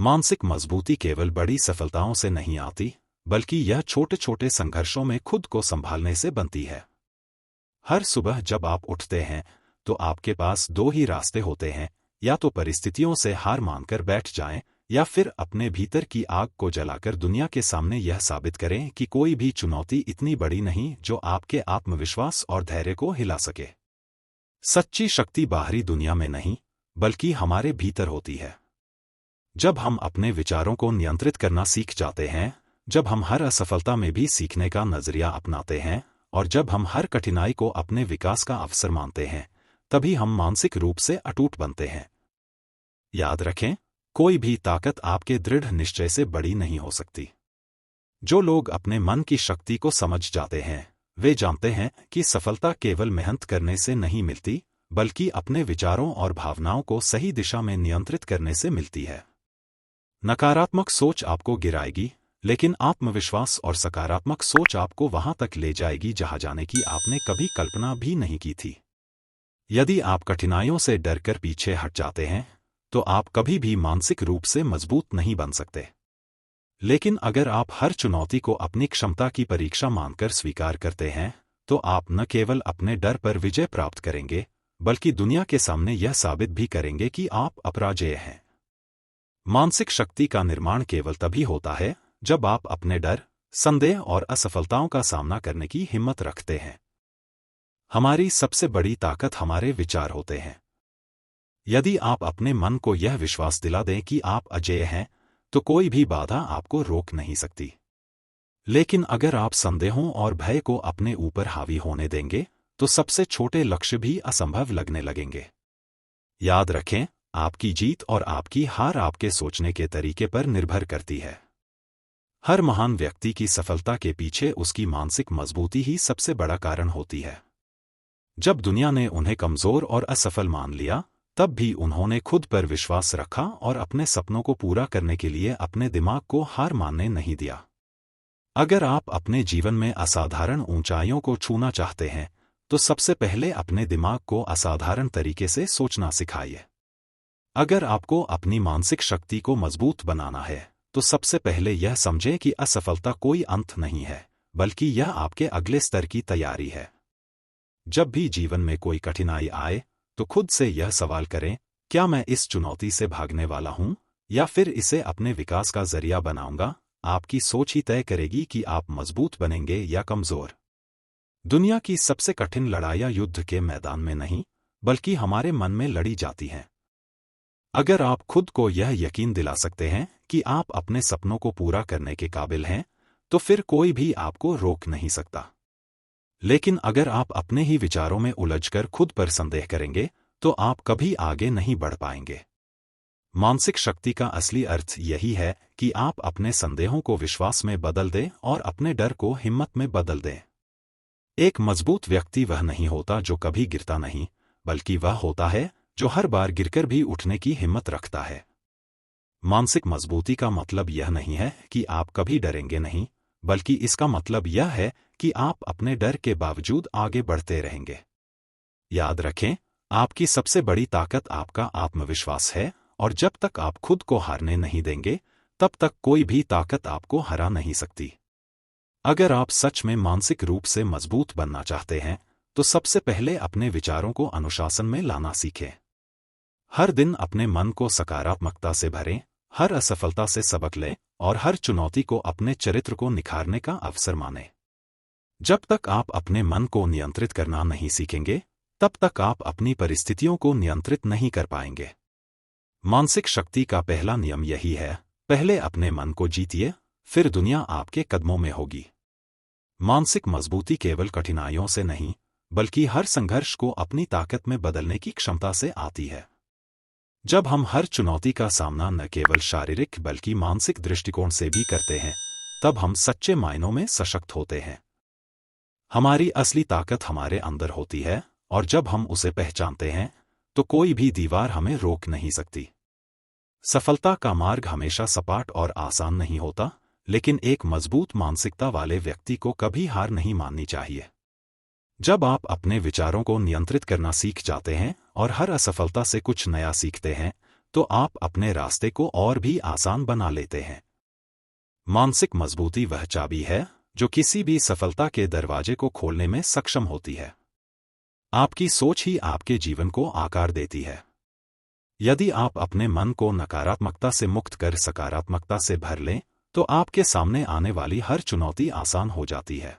मानसिक मजबूती केवल बड़ी सफलताओं से नहीं आती, बल्कि यह छोटे छोटे संघर्षों में खुद को संभालने से बनती है। हर सुबह जब आप उठते हैं तो आपके पास दो ही रास्ते होते हैं, या तो परिस्थितियों से हार मानकर बैठ जाएं, या फिर अपने भीतर की आग को जलाकर दुनिया के सामने यह साबित करें कि कोई भी चुनौती इतनी बड़ी नहीं जो आपके आत्मविश्वास और धैर्य को हिला सके। सच्ची शक्ति बाहरी दुनिया में नहीं, बल्कि हमारे भीतर होती है। जब हम अपने विचारों को नियंत्रित करना सीख जाते हैं, जब हम हर असफलता में भी सीखने का नजरिया अपनाते हैं, और जब हम हर कठिनाई को अपने विकास का अवसर मानते हैं, तभी हम मानसिक रूप से अटूट बनते हैं। याद रखें, कोई भी ताकत आपके दृढ़ निश्चय से बड़ी नहीं हो सकती। जो लोग अपने मन की शक्ति को समझ जाते हैं, वे जानते हैं कि सफलता केवल मेहनत करने से नहीं मिलती, बल्कि अपने विचारों और भावनाओं को सही दिशा में नियंत्रित करने से मिलती है। नकारात्मक सोच आपको गिराएगी, लेकिन आत्मविश्वास और सकारात्मक सोच आपको वहां तक ले जाएगी जहां जाने की आपने कभी कल्पना भी नहीं की थी। यदि आप कठिनाइयों से डरकर पीछे हट जाते हैं, तो आप कभी भी मानसिक रूप से मजबूत नहीं बन सकते। लेकिन अगर आप हर चुनौती को अपनी क्षमता की परीक्षा मानकर स्वीकार करते हैं, तो आप न केवल अपने डर पर विजय प्राप्त करेंगे, बल्कि दुनिया के सामने यह साबित भी करेंगे कि आप अपराजेय हैं। मानसिक शक्ति का निर्माण केवल तभी होता है जब आप अपने डर, संदेह और असफलताओं का सामना करने की हिम्मत रखते हैं। हमारी सबसे बड़ी ताकत हमारे विचार होते हैं। यदि आप अपने मन को यह विश्वास दिला दें कि आप अजेय हैं, तो कोई भी बाधा आपको रोक नहीं सकती। लेकिन अगर आप संदेहों और भय को अपने ऊपर हावी होने देंगे, तो सबसे छोटे लक्ष्य भी असंभव लगने लगेंगे। याद रखें, आपकी जीत और आपकी हार आपके सोचने के तरीके पर निर्भर करती है। हर महान व्यक्ति की सफलता के पीछे उसकी मानसिक मजबूती ही सबसे बड़ा कारण होती है। जब दुनिया ने उन्हें कमजोर और असफल मान लिया, तब भी उन्होंने खुद पर विश्वास रखा और अपने सपनों को पूरा करने के लिए अपने दिमाग को हार मानने नहीं दिया। अगर आप अपने जीवन में असाधारण ऊंचाइयों को छूना चाहते हैं, तो सबसे पहले अपने दिमाग को असाधारण तरीके से सोचना सिखाइए। अगर आपको अपनी मानसिक शक्ति को मजबूत बनाना है, तो सबसे पहले यह समझें कि असफलता कोई अंत नहीं है, बल्कि यह आपके अगले स्तर की तैयारी है। जब भी जीवन में कोई कठिनाई आए, तो खुद से यह सवाल करें, क्या मैं इस चुनौती से भागने वाला हूं, या फिर इसे अपने विकास का जरिया बनाऊंगा? आपकी सोच ही तय करेगी कि आप मजबूत बनेंगे या कमजोर। दुनिया की सबसे कठिन लड़ाइयां युद्ध के मैदान में नहीं, बल्कि हमारे मन में लड़ी जाती हैं। अगर आप खुद को यह यकीन दिला सकते हैं कि आप अपने सपनों को पूरा करने के काबिल हैं, तो फिर कोई भी आपको रोक नहीं सकता। लेकिन अगर आप अपने ही विचारों में उलझकर खुद पर संदेह करेंगे, तो आप कभी आगे नहीं बढ़ पाएंगे। मानसिक शक्ति का असली अर्थ यही है कि आप अपने संदेहों को विश्वास में बदल दें और अपने डर को हिम्मत में बदल दें। एक मजबूत व्यक्ति वह नहीं होता जो कभी गिरता नहीं, बल्कि वह होता है जो हर बार गिरकर भी उठने की हिम्मत रखता है। मानसिक मजबूती का मतलब यह नहीं है कि आप कभी डरेंगे नहीं, बल्कि इसका मतलब यह है कि आप अपने डर के बावजूद आगे बढ़ते रहेंगे। याद रखें, आपकी सबसे बड़ी ताकत आपका आत्मविश्वास है, और जब तक आप खुद को हारने नहीं देंगे, तब तक कोई भी ताकत आपको हरा नहीं सकती। अगर आप सच में मानसिक रूप से मजबूत बनना चाहते हैं, तो सबसे पहले अपने विचारों को अनुशासन में लाना सीखें। हर दिन अपने मन को सकारात्मकता से भरें, हर असफलता से सबक लें, और हर चुनौती को अपने चरित्र को निखारने का अवसर मानें। जब तक आप अपने मन को नियंत्रित करना नहीं सीखेंगे, तब तक आप अपनी परिस्थितियों को नियंत्रित नहीं कर पाएंगे। मानसिक शक्ति का पहला नियम यही है, पहले अपने मन को जीतिए, फिर दुनिया आपके कदमों में होगी। मानसिक मजबूती केवल कठिनाइयों से नहीं, बल्कि हर संघर्ष को अपनी ताकत में बदलने की क्षमता से आती है। जब हम हर चुनौती का सामना न केवल शारीरिक बल्कि मानसिक दृष्टिकोण से भी करते हैं, तब हम सच्चे मायनों में सशक्त होते हैं। हमारी असली ताकत हमारे अंदर होती है, और जब हम उसे पहचानते हैं, तो कोई भी दीवार हमें रोक नहीं सकती। सफलता का मार्ग हमेशा सपाट और आसान नहीं होता, लेकिन एक मजबूत मानसिकता वाले व्यक्ति को कभी हार नहीं माननी चाहिए। जब आप अपने विचारों को नियंत्रित करना सीख जाते हैं और हर असफलता से कुछ नया सीखते हैं, तो आप अपने रास्ते को और भी आसान बना लेते हैं। मानसिक मजबूती वह चाबी है जो किसी भी सफलता के दरवाजे को खोलने में सक्षम होती है। आपकी सोच ही आपके जीवन को आकार देती है। यदि आप अपने मन को नकारात्मकता से मुक्त कर सकारात्मकता से भर लें, तो आपके सामने आने वाली हर चुनौती आसान हो जाती है।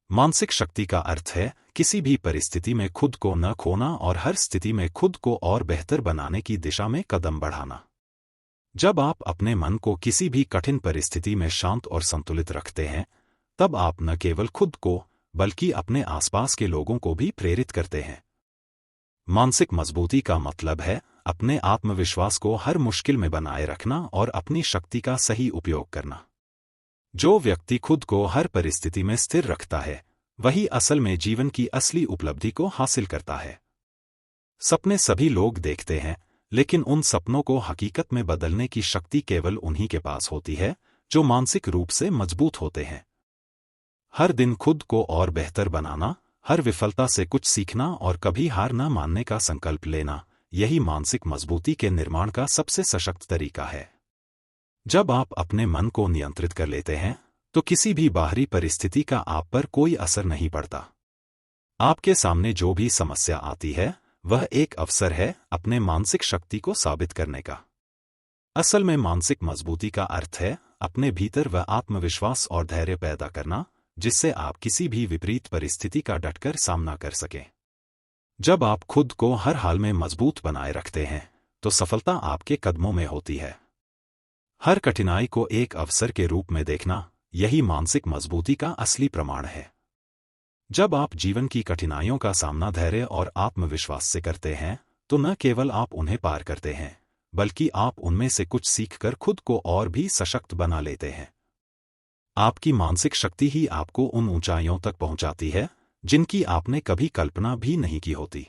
मानसिक शक्ति का अर्थ है किसी भी परिस्थिति में खुद को न खोना और हर स्थिति में खुद को और बेहतर बनाने की दिशा में कदम बढ़ाना। जब आप अपने मन को किसी भी कठिन परिस्थिति में शांत और संतुलित रखते हैं, तब आप न केवल खुद को बल्कि अपने आसपास के लोगों को भी प्रेरित करते हैं। मानसिक मजबूती का मतलब है अपने आत्मविश्वास को हर मुश्किल में बनाए रखना और अपनी शक्ति का सही उपयोग करना। जो व्यक्ति खुद को हर परिस्थिति में स्थिर रखता है, वही असल में जीवन की असली उपलब्धि को हासिल करता है। सपने सभी लोग देखते हैं, लेकिन उन सपनों को हकीकत में बदलने की शक्ति केवल उन्हीं के पास होती है जो मानसिक रूप से मजबूत होते हैं। हर दिन खुद को और बेहतर बनाना, हर विफलता से कुछ सीखना और कभी हार न मानने का संकल्प लेना, यही मानसिक मजबूती के निर्माण का सबसे सशक्त तरीका है। जब आप अपने मन को नियंत्रित कर लेते हैं, तो किसी भी बाहरी परिस्थिति का आप पर कोई असर नहीं पड़ता। आपके सामने जो भी समस्या आती है, वह एक अवसर है अपने मानसिक शक्ति को साबित करने का। असल में मानसिक मजबूती का अर्थ है अपने भीतर वह आत्मविश्वास और धैर्य पैदा करना, जिससे आप किसी भी विपरीत परिस्थिति का डटकर सामना कर सकें। जब आप खुद को हर हाल में मजबूत बनाए रखते हैं, तो सफलता आपके कदमों में होती है। हर कठिनाई को एक अवसर के रूप में देखना, यही मानसिक मजबूती का असली प्रमाण है। जब आप जीवन की कठिनाइयों का सामना धैर्य और आत्मविश्वास से करते हैं, तो न केवल आप उन्हें पार करते हैं, बल्कि आप उनमें से कुछ सीखकर खुद को और भी सशक्त बना लेते हैं। आपकी मानसिक शक्ति ही आपको उन ऊंचाइयों तक पहुंचाती है जिनकी आपने कभी कल्पना भी नहीं की होती।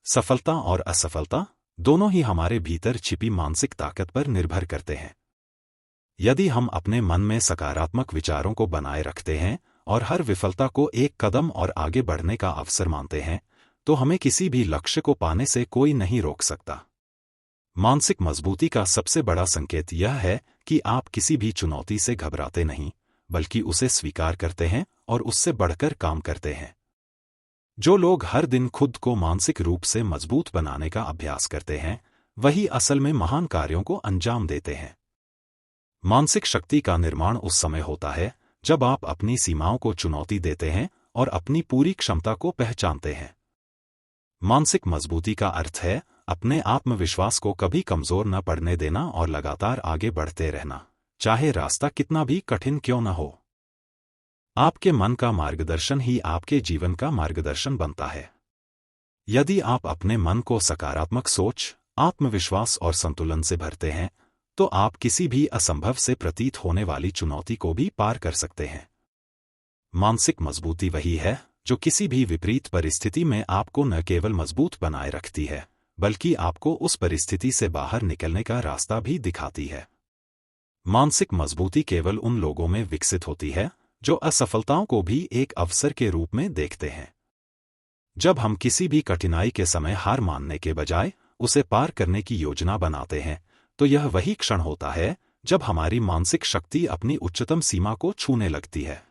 सफलता और असफलता दोनों ही हमारे भीतर छिपी मानसिक ताकत पर निर्भर करते हैं। यदि हम अपने मन में सकारात्मक विचारों को बनाए रखते हैं और हर विफलता को एक कदम और आगे बढ़ने का अवसर मानते हैं, तो हमें किसी भी लक्ष्य को पाने से कोई नहीं रोक सकता। मानसिक मजबूती का सबसे बड़ा संकेत यह है कि आप किसी भी चुनौती से घबराते नहीं, बल्कि उसे स्वीकार करते हैं और उससे बढ़कर काम करते हैं। जो लोग हर दिन खुद को मानसिक रूप से मजबूत बनाने का अभ्यास करते हैं, वही असल में महान कार्यों को अंजाम देते हैं। मानसिक शक्ति का निर्माण उस समय होता है जब आप अपनी सीमाओं को चुनौती देते हैं और अपनी पूरी क्षमता को पहचानते हैं। मानसिक मजबूती का अर्थ है अपने आत्मविश्वास को कभी कमजोर न पड़ने देना और लगातार आगे बढ़ते रहना, चाहे रास्ता कितना भी कठिन क्यों न हो। आपके मन का मार्गदर्शन ही आपके जीवन का मार्गदर्शन बनता है। यदि आप अपने मन को सकारात्मक सोच, आत्मविश्वास और संतुलन से भरते हैं, तो आप किसी भी असंभव से प्रतीत होने वाली चुनौती को भी पार कर सकते हैं। मानसिक मजबूती वही है जो किसी भी विपरीत परिस्थिति में आपको न केवल मजबूत बनाए रखती है, बल्कि आपको उस परिस्थिति से बाहर निकलने का रास्ता भी दिखाती है। मानसिक मजबूती केवल उन लोगों में विकसित होती है जो असफलताओं को भी एक अवसर के रूप में देखते हैं। जब हम किसी भी कठिनाई के समय हार मानने के बजाय उसे पार करने की योजना बनाते हैं, तो यह वही क्षण होता है जब हमारी मानसिक शक्ति अपनी उच्चतम सीमा को छूने लगती है।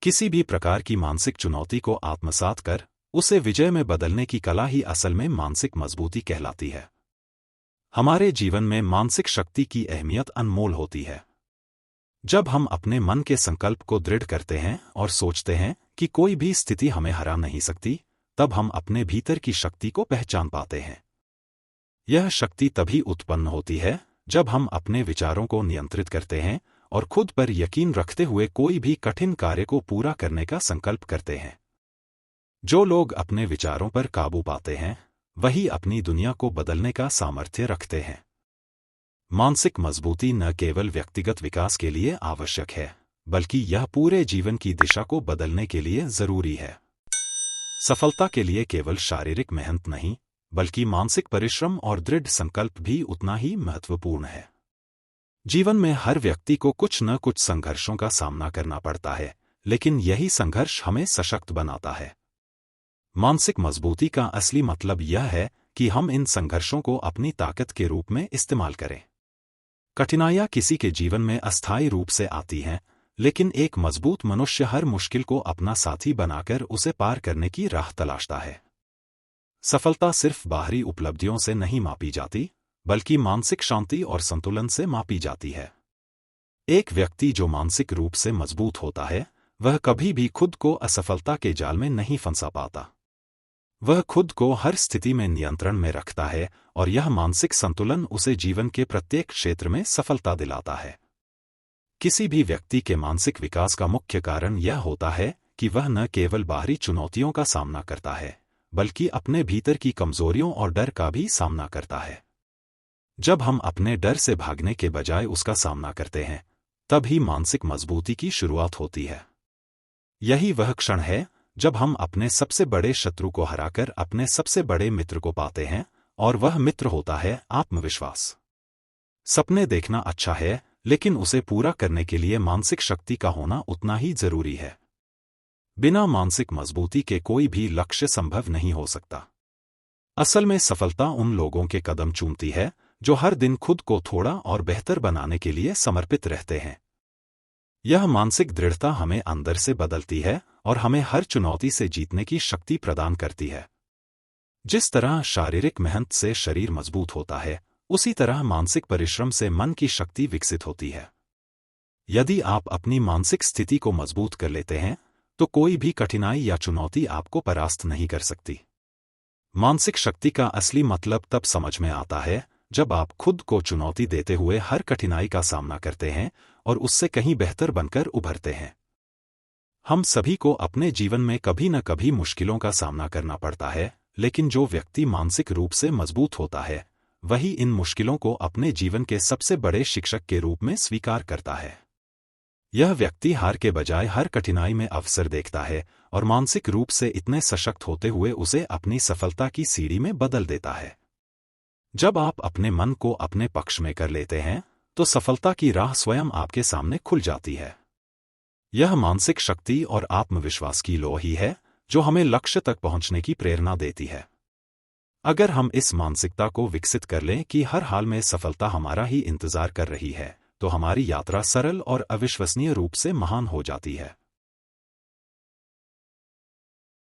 किसी भी प्रकार की मानसिक चुनौती को आत्मसात कर उसे विजय में बदलने की कला ही असल में मानसिक मजबूती कहलाती है। हमारे जीवन में मानसिक शक्ति की अहमियत अनमोल होती है। जब हम अपने मन के संकल्प को दृढ़ करते हैं और सोचते हैं कि कोई भी स्थिति हमें हरा नहीं सकती, तब हम अपने भीतर की शक्ति को पहचान पाते हैं। यह शक्ति तभी उत्पन्न होती है जब हम अपने विचारों को नियंत्रित करते हैं और खुद पर यकीन रखते हुए कोई भी कठिन कार्य को पूरा करने का संकल्प करते हैं। जो लोग अपने विचारों पर काबू पाते हैं, वही अपनी दुनिया को बदलने का सामर्थ्य रखते हैं। मानसिक मजबूती न केवल व्यक्तिगत विकास के लिए आवश्यक है, बल्कि यह पूरे जीवन की दिशा को बदलने के लिए जरूरी है। सफलता के लिए केवल शारीरिक मेहनत नहीं, बल्कि मानसिक परिश्रम और दृढ़ संकल्प भी उतना ही महत्वपूर्ण है। जीवन में हर व्यक्ति को कुछ न कुछ संघर्षों का सामना करना पड़ता है, लेकिन यही संघर्ष हमें सशक्त बनाता है। मानसिक मजबूती का असली मतलब यह है कि हम इन संघर्षों को अपनी ताकत के रूप में इस्तेमाल करें। कठिनाइयाँ किसी के जीवन में अस्थायी रूप से आती हैं, लेकिन एक मजबूत मनुष्य हर मुश्किल को अपना साथी बनाकर उसे पार करने की राह तलाशता है। सफलता सिर्फ बाहरी उपलब्धियों से नहीं मापी जाती, बल्कि मानसिक शांति और संतुलन से मापी जाती है। एक व्यक्ति जो मानसिक रूप से मजबूत होता है, वह कभी भी खुद को असफलता के जाल में नहीं फंसा पाता। वह खुद को हर स्थिति में नियंत्रण में रखता है और यह मानसिक संतुलन उसे जीवन के प्रत्येक क्षेत्र में सफलता दिलाता है। किसी भी व्यक्ति के मानसिक विकास का मुख्य कारण यह होता है कि वह न केवल बाहरी चुनौतियों का सामना करता है, बल्कि अपने भीतर की कमजोरियों और डर का भी सामना करता है। जब हम अपने डर से भागने के बजाय उसका सामना करते हैं, तभी मानसिक मजबूती की शुरुआत होती है। यही वह क्षण है जब हम अपने सबसे बड़े शत्रु को हराकर अपने सबसे बड़े मित्र को पाते हैं, और वह मित्र होता है आत्मविश्वास। सपने देखना अच्छा है, लेकिन उसे पूरा करने के लिए मानसिक शक्ति का होना उतना ही जरूरी है। बिना मानसिक मजबूती के कोई भी लक्ष्य संभव नहीं हो सकता। असल में सफलता उन लोगों के कदम चूमती है जो हर दिन खुद को थोड़ा और बेहतर बनाने के लिए समर्पित रहते हैं। यह मानसिक दृढ़ता हमें अंदर से बदलती है और हमें हर चुनौती से जीतने की शक्ति प्रदान करती है। जिस तरह शारीरिक मेहनत से शरीर मजबूत होता है, उसी तरह मानसिक परिश्रम से मन की शक्ति विकसित होती है। यदि आप अपनी मानसिक स्थिति को मजबूत कर लेते हैं, तो कोई भी कठिनाई या चुनौती आपको परास्त नहीं कर सकती। मानसिक शक्ति का असली मतलब तब समझ में आता है जब आप खुद को चुनौती देते हुए हर कठिनाई का सामना करते हैं और उससे कहीं बेहतर बनकर उभरते हैं। हम सभी को अपने जीवन में कभी न कभी मुश्किलों का सामना करना पड़ता है, लेकिन जो व्यक्ति मानसिक रूप से मजबूत होता है, वही इन मुश्किलों को अपने जीवन के सबसे बड़े शिक्षक के रूप में स्वीकार करता है। यह व्यक्ति हार के बजाय हर कठिनाई में अवसर देखता है और मानसिक रूप से इतने सशक्त होते हुए उसे अपनी सफलता की सीढ़ी में बदल देता है। जब आप अपने मन को अपने पक्ष में कर लेते हैं, तो सफलता की राह स्वयं आपके सामने खुल जाती है। यह मानसिक शक्ति और आत्मविश्वास की लौ ही है जो हमें लक्ष्य तक पहुंचने की प्रेरणा देती है। अगर हम इस मानसिकता को विकसित कर लें कि हर हाल में सफलता हमारा ही इंतजार कर रही है, तो हमारी यात्रा सरल और अविश्वसनीय रूप से महान हो जाती है।